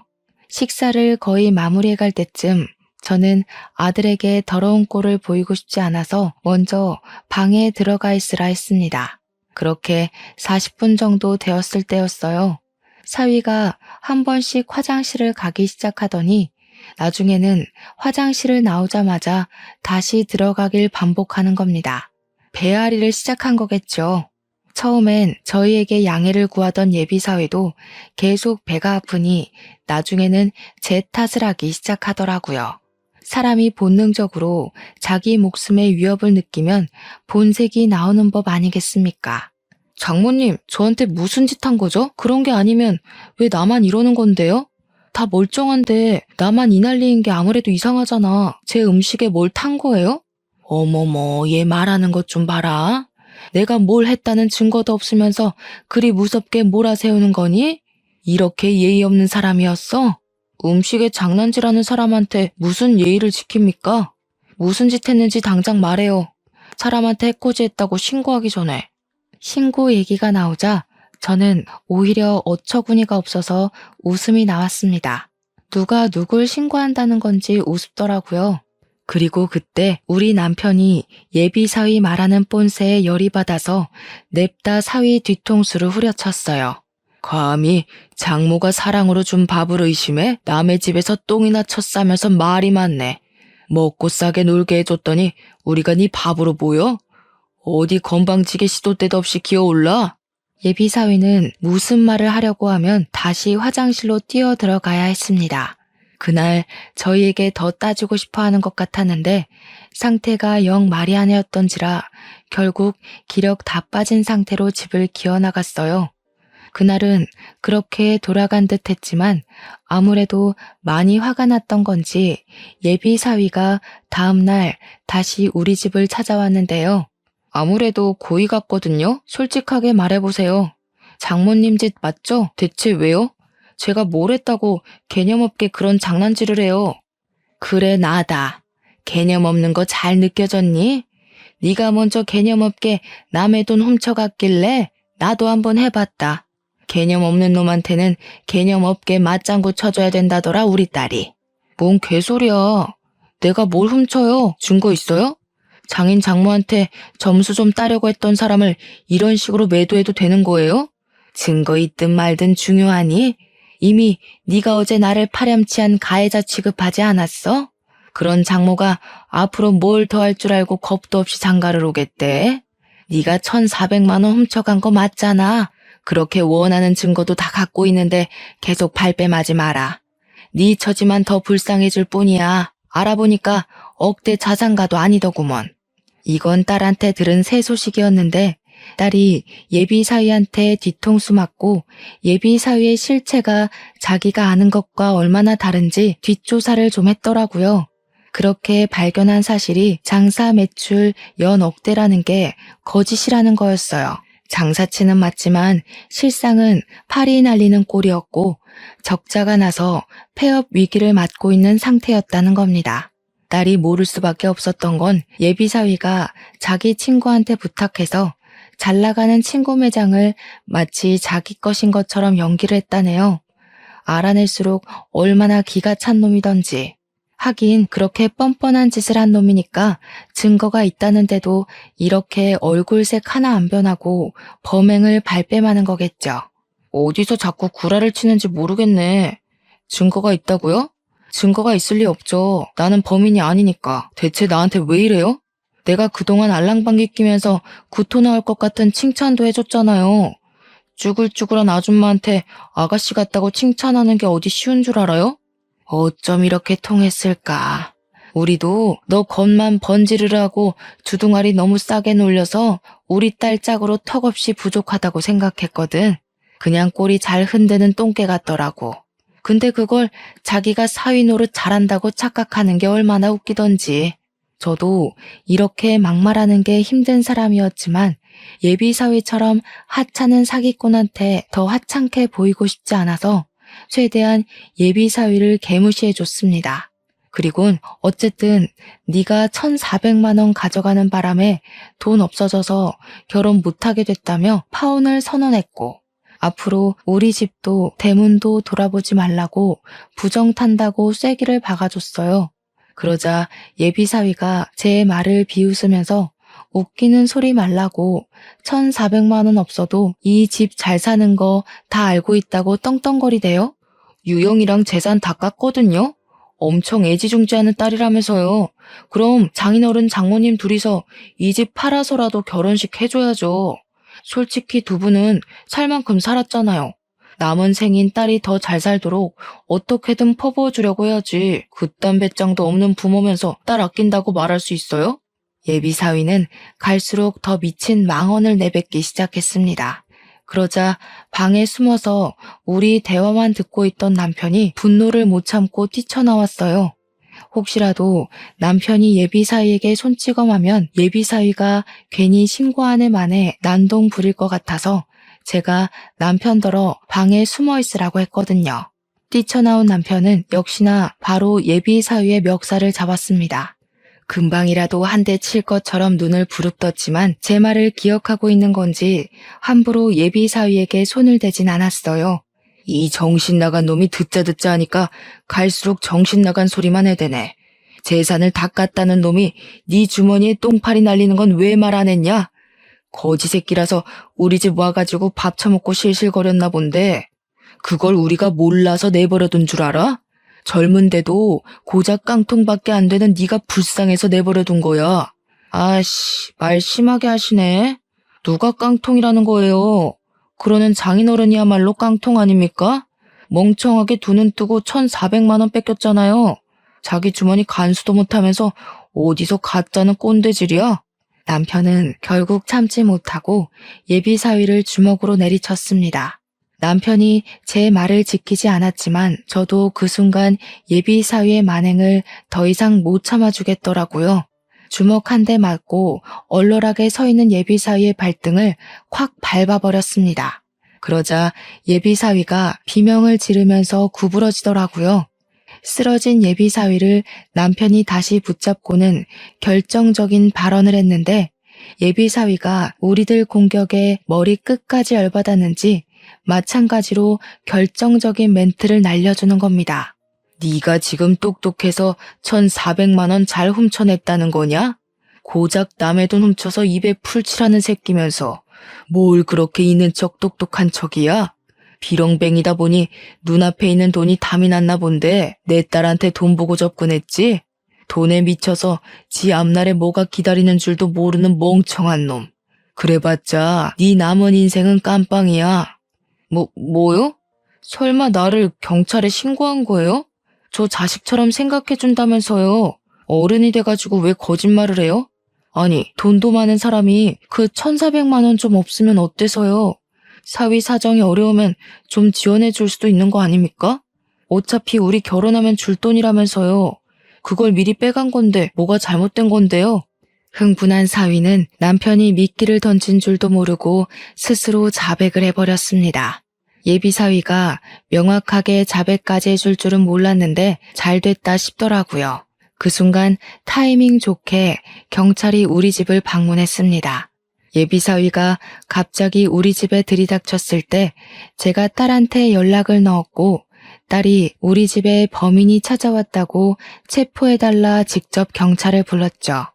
식사를 거의 마무리해갈 때쯤 저는 아들에게 더러운 꼴을 보이고 싶지 않아서 먼저 방에 들어가 있으라 했습니다. 그렇게 40분 정도 되었을 때였어요. 사위가 한 번씩 화장실을 가기 시작하더니 나중에는 화장실을 나오자마자 다시 들어가길 반복하는 겁니다. 배앓이를 시작한 거겠죠. 처음엔 저희에게 양해를 구하던 예비사위도 계속 배가 아프니 나중에는 제 탓을 하기 시작하더라고요. 사람이 본능적으로 자기 목숨의 위협을 느끼면 본색이 나오는 법 아니겠습니까? 장모님, 저한테 무슨 짓 한 거죠? 그런 게 아니면 왜 나만 이러는 건데요? 다 멀쩡한데 나만 이 난리인 게 아무래도 이상하잖아. 제 음식에 뭘 탄 거예요? 어머머, 얘 말하는 것 좀 봐라. 내가 뭘 했다는 증거도 없으면서 그리 무섭게 몰아세우는 거니? 이렇게 예의 없는 사람이었어? 음식에 장난질하는 사람한테 무슨 예의를 지킵니까? 무슨 짓 했는지 당장 말해요. 사람한테 해코지했다고 신고하기 전에. 신고 얘기가 나오자 저는 오히려 어처구니가 없어서 웃음이 나왔습니다. 누가 누굴 신고한다는 건지 우습더라고요. 그리고 그때 우리 남편이 예비 사위 말하는 뽐새에 열이 받아서 냅다 사위 뒤통수를 후려쳤어요. 감히 장모가 사랑으로 준 밥을 의심해 남의 집에서 똥이나 쳤싸면서 말이 많네. 먹고 싸게 놀게 해줬더니 우리가 네 밥으로 보여? 어디 건방지게 시도 때도 없이 기어올라? 예비 사위는 무슨 말을 하려고 하면 다시 화장실로 뛰어 들어가야 했습니다. 그날 저희에게 더 따지고 싶어 하는 것 같았는데 상태가 영 말이 안 해였던지라 결국 기력 다 빠진 상태로 집을 기어나갔어요. 그날은 그렇게 돌아간 듯 했지만 아무래도 많이 화가 났던 건지 예비 사위가 다음날 다시 우리 집을 찾아왔는데요. 아무래도 고의 같거든요. 솔직하게 말해보세요. 장모님 짓 맞죠? 대체 왜요? 제가 뭘 했다고 개념 없게 그런 장난질을 해요. 그래, 나다. 개념 없는 거 잘 느껴졌니? 네가 먼저 개념 없게 남의 돈 훔쳐갔길래 나도 한번 해봤다. 개념 없는 놈한테는 개념 없게 맞장구 쳐줘야 된다더라, 우리 딸이. 뭔 개소리야. 내가 뭘 훔쳐요? 증거 있어요? 장인 장모한테 점수 좀 따려고 했던 사람을 이런 식으로 매도해도 되는 거예요? 증거 있든 말든 중요하니? 이미 네가 어제 나를 파렴치한 가해자 취급하지 않았어? 그런 장모가 앞으로 뭘 더 할 줄 알고 겁도 없이 장가를 오겠대? 네가 1,400만 원 훔쳐간 거 맞잖아. 그렇게 원하는 증거도 다 갖고 있는데 계속 발뺌하지 마라. 네 처지만 더 불쌍해질 뿐이야. 알아보니까 억대 자산가도 아니더구먼. 이건 딸한테 들은 새 소식이었는데 딸이 예비 사위한테 뒤통수 맞고 예비 사위의 실체가 자기가 아는 것과 얼마나 다른지 뒷조사를 좀 했더라고요. 그렇게 발견한 사실이 장사 매출 연 억대라는 게 거짓이라는 거였어요. 장사치는 맞지만 실상은 팔이 날리는 꼴이었고 적자가 나서 폐업 위기를 맞고 있는 상태였다는 겁니다. 딸이 모를 수밖에 없었던 건 예비 사위가 자기 친구한테 부탁해서 잘 나가는 친구 매장을 마치 자기 것인 것처럼 연기를 했다네요. 알아낼수록 얼마나 기가 찬 놈이던지. 하긴 그렇게 뻔뻔한 짓을 한 놈이니까 증거가 있다는데도 이렇게 얼굴색 하나 안 변하고 범행을 발뺌하는 거겠죠. 어디서 자꾸 구라를 치는지 모르겠네. 증거가 있다고요? 증거가 있을 리 없죠. 나는 범인이 아니니까. 대체 나한테 왜 이래요? 내가 그동안 알랑방귀 끼면서 구토 나올 것 같은 칭찬도 해줬잖아요. 쭈글쭈글한 아줌마한테 아가씨 같다고 칭찬하는 게 어디 쉬운 줄 알아요? 어쩜 이렇게 통했을까. 우리도 너 겉만 번지르르하고 주둥아리 너무 싸게 놀려서 우리 딸 짝으로 턱없이 부족하다고 생각했거든. 그냥 꼬리 잘 흔드는 똥개 같더라고. 근데 그걸 자기가 사위 노릇 잘한다고 착각하는 게 얼마나 웃기던지. 저도 이렇게 막말하는 게 힘든 사람이었지만 예비 사위처럼 하찮은 사기꾼한테 더 하찮게 보이고 싶지 않아서 최대한 예비 사위를 개무시해줬습니다. 그리곤 어쨌든 네가 1,400만 원 가져가는 바람에 돈 없어져서 결혼 못하게 됐다며 파혼을 선언했고, 앞으로 우리 집도 대문도 돌아보지 말라고 부정 탄다고 쐐기를 박아줬어요. 그러자 예비사위가 제 말을 비웃으면서 웃기는 소리 말라고 1,400만 원 없어도 이 집 잘 사는 거 다 알고 있다고 떵떵거리대요. 유영이랑 재산 다 깠거든요. 엄청 애지중지하는 딸이라면서요. 그럼 장인어른 장모님 둘이서 이 집 팔아서라도 결혼식 해줘야죠. 솔직히 두 분은 살 만큼 살았잖아요. 남은 생인 딸이 더 잘 살도록 어떻게든 퍼부어주려고 해야지. 그딴 배짱도 없는 부모면서 딸 아낀다고 말할 수 있어요? 예비사위는 갈수록 더 미친 망언을 내뱉기 시작했습니다. 그러자 방에 숨어서 우리 대화만 듣고 있던 남편이 분노를 못 참고 뛰쳐나왔어요. 혹시라도 남편이 예비사위에게 손찌검하면 예비사위가 괜히 신고하는 만에 난동 부릴 것 같아서 제가 남편더러 방에 숨어 있으라고 했거든요. 뛰쳐나온 남편은 역시나 바로 예비사위의 멱살을 잡았습니다. 금방이라도 한 대 칠 것처럼 눈을 부릅떴지만 제 말을 기억하고 있는 건지 함부로 예비사위에게 손을 대진 않았어요. 이 정신 나간 놈이 듣자 하니까 갈수록 정신 나간 소리만 해대네. 재산을 다 깠다는 놈이 네 주머니에 똥파리 날리는 건 왜 말 안 했냐? 거지 새끼라서 우리 집 와가지고 밥 처먹고 실실거렸나 본데 그걸 우리가 몰라서 내버려둔 줄 알아? 젊은데도 고작 깡통밖에 안 되는 네가 불쌍해서 내버려둔 거야. 아씨, 말 심하게 하시네. 누가 깡통이라는 거예요? 그러는 장인어른이야말로 깡통 아닙니까? 멍청하게 두 눈 뜨고 1,400만 원 뺏겼잖아요. 자기 주머니 간수도 못하면서 어디서 가짜는 꼰대질이야? 남편은 결국 참지 못하고 예비사위를 주먹으로 내리쳤습니다. 남편이 제 말을 지키지 않았지만 저도 그 순간 예비사위의 만행을 더 이상 못 참아주겠더라고요. 주먹 한 대 맞고 얼얼하게 서 있는 예비사위의 발등을 확 밟아버렸습니다. 그러자 예비사위가 비명을 지르면서 구부러지더라고요. 쓰러진 예비사위를 남편이 다시 붙잡고는 결정적인 발언을 했는데 예비사위가 우리들 공격에 머리 끝까지 열받았는지 마찬가지로 결정적인 멘트를 날려주는 겁니다. 네가 지금 똑똑해서 1,400만 원 잘 훔쳐냈다는 거냐? 고작 남의 돈 훔쳐서 입에 풀칠하는 새끼면서 뭘 그렇게 있는 척 똑똑한 척이야? 비렁뱅이다 보니 눈앞에 있는 돈이 담이 났나 본데 내 딸한테 돈 보고 접근했지? 돈에 미쳐서 지 앞날에 뭐가 기다리는 줄도 모르는 멍청한 놈. 그래봤자 네 남은 인생은 깜빵이야. 뭐요? 설마 나를 경찰에 신고한 거예요? 저 자식처럼 생각해준다면서요. 어른이 돼가지고 왜 거짓말을 해요? 아니, 돈도 많은 사람이 그 1,400만 원 좀 없으면 어때서요? 사위 사정이 어려우면 좀 지원해줄 수도 있는 거 아닙니까? 어차피 우리 결혼하면 줄 돈이라면서요. 그걸 미리 빼간 건데 뭐가 잘못된 건데요? 흥분한 사위는 남편이 미끼를 던진 줄도 모르고 스스로 자백을 해버렸습니다. 예비사위가 명확하게 자백까지 해줄 줄은 몰랐는데 잘 됐다 싶더라고요. 그 순간 타이밍 좋게 경찰이 우리 집을 방문했습니다. 예비사위가 갑자기 우리 집에 들이닥쳤을 때 제가 딸한테 연락을 넣었고 딸이 우리 집에 범인이 찾아왔다고 체포해달라 직접 경찰을 불렀죠.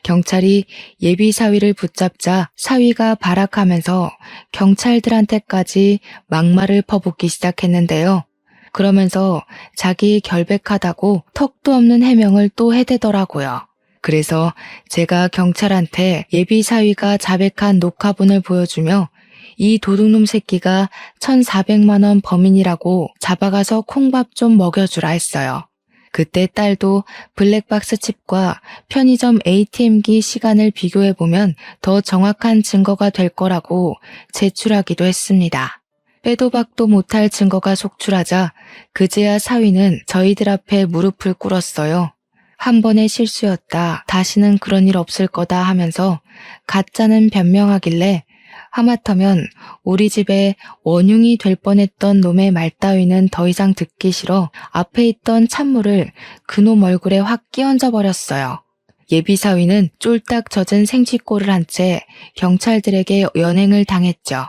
경찰이 예비사위를 붙잡자 사위가 발악하면서 경찰들한테까지 막말을 퍼붓기 시작했는데요. 그러면서 자기 결백하다고 턱도 없는 해명을 또 해대더라고요. 그래서 제가 경찰한테 예비사위가 자백한 녹화본을 보여주며 이 도둑놈 새끼가 1,400만 원 범인이라고 잡아가서 콩밥 좀 먹여주라 했어요. 그때 딸도 블랙박스 칩과 편의점 ATM기 시간을 비교해보면 더 정확한 증거가 될 거라고 제출하기도 했습니다. 빼도 박도 못할 증거가 속출하자 그제야 사위는 저희들 앞에 무릎을 꿇었어요. 한 번의 실수였다. 다시는 그런 일 없을 거다 하면서 가짜는 변명하길래 하마터면 우리 집에 원흉이 될 뻔했던 놈의 말 따위는 더 이상 듣기 싫어 앞에 있던 찬물을 그놈 얼굴에 확 끼얹어 버렸어요. 예비사위는 쫄딱 젖은 생쥐꼬를 한 채 경찰들에게 연행을 당했죠.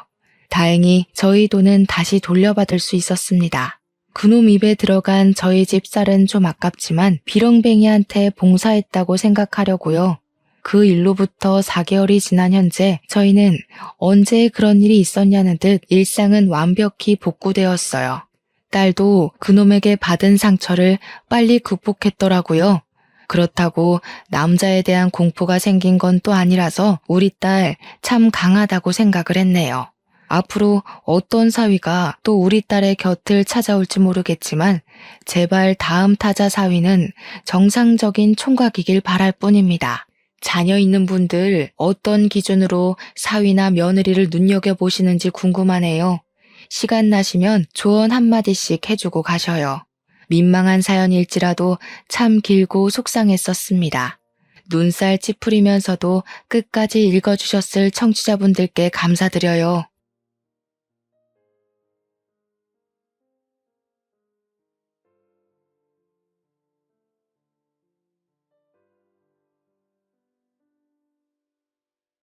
다행히 저희 돈은 다시 돌려받을 수 있었습니다. 그놈 입에 들어간 저희 집 쌀은 좀 아깝지만 비렁뱅이한테 봉사했다고 생각하려고요. 그 일로부터 4개월이 지난 현재 저희는 언제 그런 일이 있었냐는 듯 일상은 완벽히 복구되었어요. 딸도 그놈에게 받은 상처를 빨리 극복했더라고요. 그렇다고 남자에 대한 공포가 생긴 건 또 아니라서 우리 딸 참 강하다고 생각을 했네요. 앞으로 어떤 사위가 또 우리 딸의 곁을 찾아올지 모르겠지만 제발 다음 타자 사위는 정상적인 총각이길 바랄 뿐입니다. 자녀 있는 분들 어떤 기준으로 사위나 며느리를 눈여겨보시는지 궁금하네요. 시간 나시면 조언 한마디씩 해주고 가셔요. 민망한 사연일지라도 참 길고 속상했었습니다. 눈살 찌푸리면서도 끝까지 읽어주셨을 청취자분들께 감사드려요.